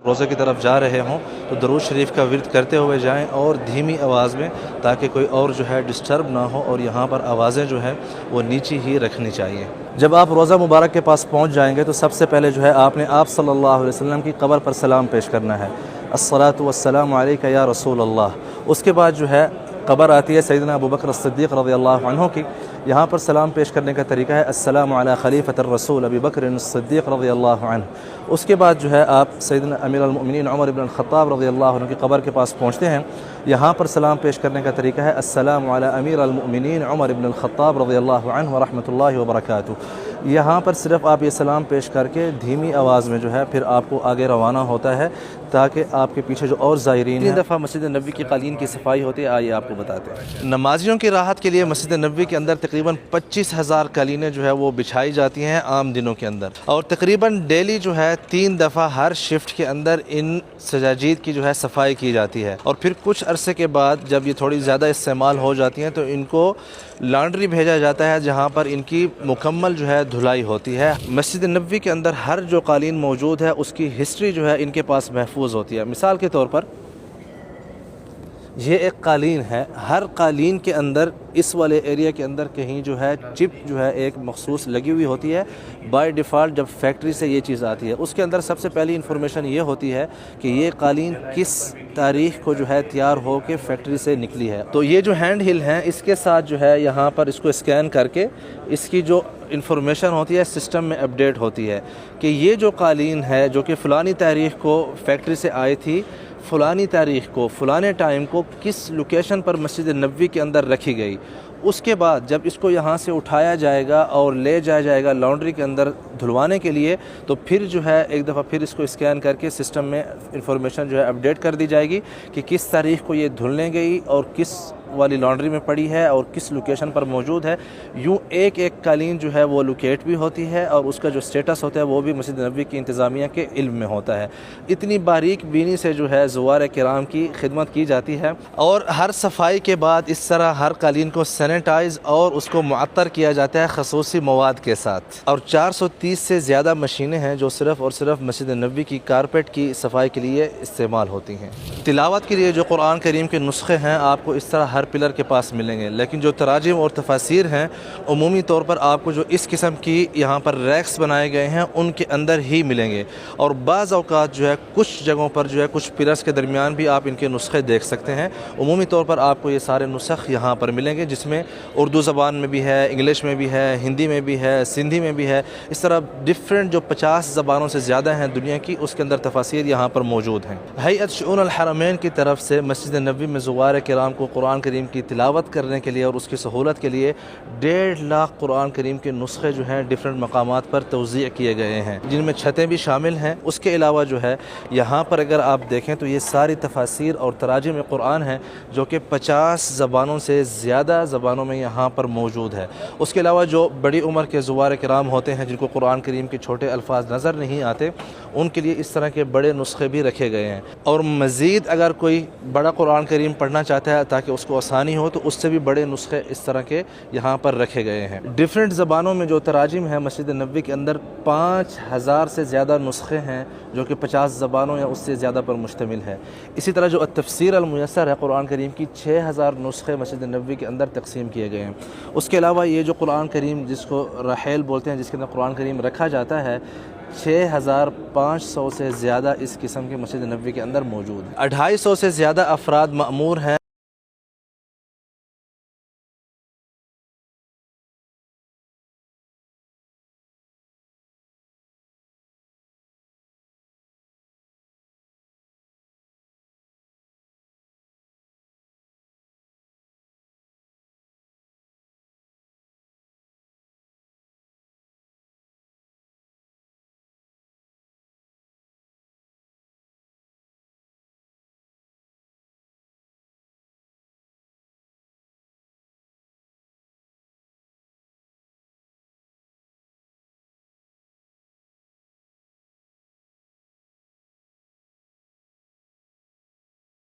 روزے کی طرف جا رہے ہوں تو درود شریف کا ورد کرتے ہوئے جائیں اور دھیمی آواز میں، تاکہ کوئی اور جو ہے ڈسٹرب نہ ہو، اور یہاں پر آوازیں جو ہیں وہ نیچی ہی رکھنی چاہیے۔ جب آپ روزہ مبارک کے پاس پہنچ جائیں گے تو سب سے پہلے جو ہے آپ نے صلی اللہ علیہ وسلم کی قبر پر سلام پیش کرنا ہے، الصلاۃ والسلام علیک یا رسول اللہ۔ اس کے بعد جو ہے قبر آتی ہے سیدنا ابوبکر الصدیق رضی اللہ عنہ کی، یہاں پر سلام پیش کرنے کا طریقہ ہے السلام علی خلیفۃ الرسول ابی بکر الصدیق رضی اللہ عنہ۔ اس کے بعد جو ہے آپ سیدنا امیر المؤمنین عمر بن الخطاب رضی اللہ عنہ کی قبر کے پاس پہنچتے ہیں، یہاں پر سلام پیش کرنے کا طریقہ ہے السلام علی امیر المؤمنین عمر بن الخطاب رضی اللہ عنہ ورحمۃ اللہ وبرکاتہ۔ یہاں پر صرف آپ یہ سلام پیش کر کے دھیمی آواز میں جو ہے پھر آپ کو آگے روانہ ہوتا ہے، تاکہ آپ کے پیچھے جو اور زائرین ہیں، دفعہ مسجد نبوی کی قالین کی صفائی ہوتی ہے، آئیے آپ کو بتاتے ہیں۔ نمازیوں کی راحت کے لیے مسجد نبوی کے اندر تقریباً 25,000 قالینیں جو ہے وہ بچھائی جاتی ہیں عام دنوں کے اندر، اور تقریباً ڈیلی جو ہے 3 دفعہ ہر شفٹ کے اندر ان سجاجید کی جو ہے صفائی کی جاتی ہے، اور پھر کچھ عرصے کے بعد جب یہ تھوڑی زیادہ استعمال ہو جاتی ہیں تو ان کو لانڈری بھیجا جاتا ہے، جہاں پر ان کی مکمل جو ہے دھلائی ہوتی ہے۔ مسجد نبوی کے اندر ہر جو قالین موجود ہے اس کی ہسٹری جو ہے ان کے پاس محفوظ ہوتی ہے۔ مثال کے طور پر یہ ایک قالین ہے، ہر قالین کے اندر اس والے ایریا کے اندر کہیں جو ہے چپ جو ہے ایک مخصوص لگی ہوئی ہوتی ہے، بائی ڈیفالٹ جب فیکٹری سے یہ چیز آتی ہے اس کے اندر سب سے پہلی انفارمیشن یہ ہوتی ہے کہ یہ قالین کس تاریخ کو جو ہے تیار ہو کے فیکٹری سے نکلی ہے۔ تو یہ جو ہینڈ ہل ہیں اس کے ساتھ جو ہے یہاں پر اس کو اسکین کر کے اس کی جو انفارمیشن ہوتی ہے سسٹم میں اپڈیٹ ہوتی ہے کہ یہ جو قالین ہے جو کہ فلانی تاریخ کو فیکٹری سے آئی تھی، فلانی تاریخ کو فلانے ٹائم کو کس لوکیشن پر مسجد نبوی کے اندر رکھی گئی۔ اس کے بعد جب اس کو یہاں سے اٹھایا جائے گا اور لے جایا جائے گا لانڈری کے اندر دھلوانے کے لیے، تو پھر جو ہے ایک دفعہ پھر اس کو اسکین کر کے سسٹم میں انفارمیشن جو ہے اپڈیٹ کر دی جائے گی کہ کس تاریخ کو یہ دھلنے گئی اور کس والی لانڈری میں پڑی ہے اور کس لوکیشن پر موجود ہے۔ یوں ایک ایک قالین جو ہے وہ لوکیٹ بھی ہوتی ہے اور اس کا جو سٹیٹس ہوتا ہے وہ بھی مسجد نبوی کی انتظامیہ کے علم میں ہوتا ہے۔ اتنی باریک بینی سے جو ہے زوار کرام کی خدمت کی جاتی ہے، اور ہر صفائی کے بعد اس طرح ہر قالین کو سینیٹائز اور اس کو معطر کیا جاتا ہے خصوصی مواد کے ساتھ۔ اور 430 سے زیادہ مشینیں ہیں جو صرف اور صرف مسجد نبوی کی کارپیٹ کی صفائی کے لیے استعمال ہوتی ہیں۔ تلاوت کے لیے جو قرآن کریم کے نسخے ہیں آپ کو اس طرح ہر پلر کے پاس ملیں گے، لیکن جو تراجم اور تفاسیر ہیں عمومی طور پر آپ کو جو اس قسم کی یہاں پر ریکس بنائے گئے ہیں ان کے اندر ہی ملیں گے، اور بعض اوقات جو ہے کچھ جگہوں پر جو ہے کچھ پلرز کے درمیان بھی آپ ان کے نسخے دیکھ سکتے ہیں۔ عمومی طور پر آپ کو یہ سارے نسخ یہاں پر ملیں گے، جس میں اردو زبان میں بھی ہے، انگلش میں بھی ہے، ہندی میں بھی ہے، سندھی میں بھی ہے، اس طرح ڈیفرنٹ جو 50 زبانوں سے زیادہ ہیں دنیا کی، اس کے اندر تفاسیر یہاں پر موجود ہیں۔ ہیئت شؤون الحرمین کی طرف سے مسجد نبوی میں زوار کرام کو قرآن کریم کی تلاوت کرنے کے لیے اور اس کی سہولت کے لیے 1.5 لاکھ قرآن کریم کے نسخے جو ہیں ڈیفرنٹ مقامات پر توزیع کیے گئے ہیں، جن میں چھتیں بھی شامل ہیں۔ اس کے علاوہ جو ہے یہاں پر اگر آپ دیکھیں تو یہ ساری تفاسیر اور تراجم قرآن ہیں جو کہ 50 زبانوں سے زیادہ زبانوں میں یہاں پر موجود ہے۔ اس کے علاوہ جو بڑی عمر کے زوار کرام ہوتے ہیں جن کو قرآن کریم کے چھوٹے الفاظ نظر نہیں آتے، ان کے لیے اس طرح کے بڑے نسخے بھی رکھے گئے ہیں، اور مزید اگر کوئی بڑا قرآن کریم پڑھنا چاہتا ہے تاکہ اس کو آسانی ہو تو اس سے بھی بڑے نسخے اس طرح کے یہاں پر رکھے گئے ہیں۔ ڈیفرنٹ زبانوں میں جو تراجم ہیں مسجد نبوی کے اندر 5000 سے زیادہ نسخے ہیں جو کہ 50 زبانوں یا اس سے زیادہ پر مشتمل ہے۔ اسی طرح جو التفسیر المیسر ہے قرآن کریم کی 6000 نسخے مسجد نبوی کے اندر تقسیم کیے گئے ہیں۔ اس کے علاوہ یہ جو قرآن کریم جس کو رحیل بولتے ہیں، جس کے اندر قرآن کریم رکھا جاتا ہے، 6500 سے زیادہ اس قسم کے مسجد نبوی کے اندر موجود ہیں۔ 250 سے زیادہ افراد مأمور ہیں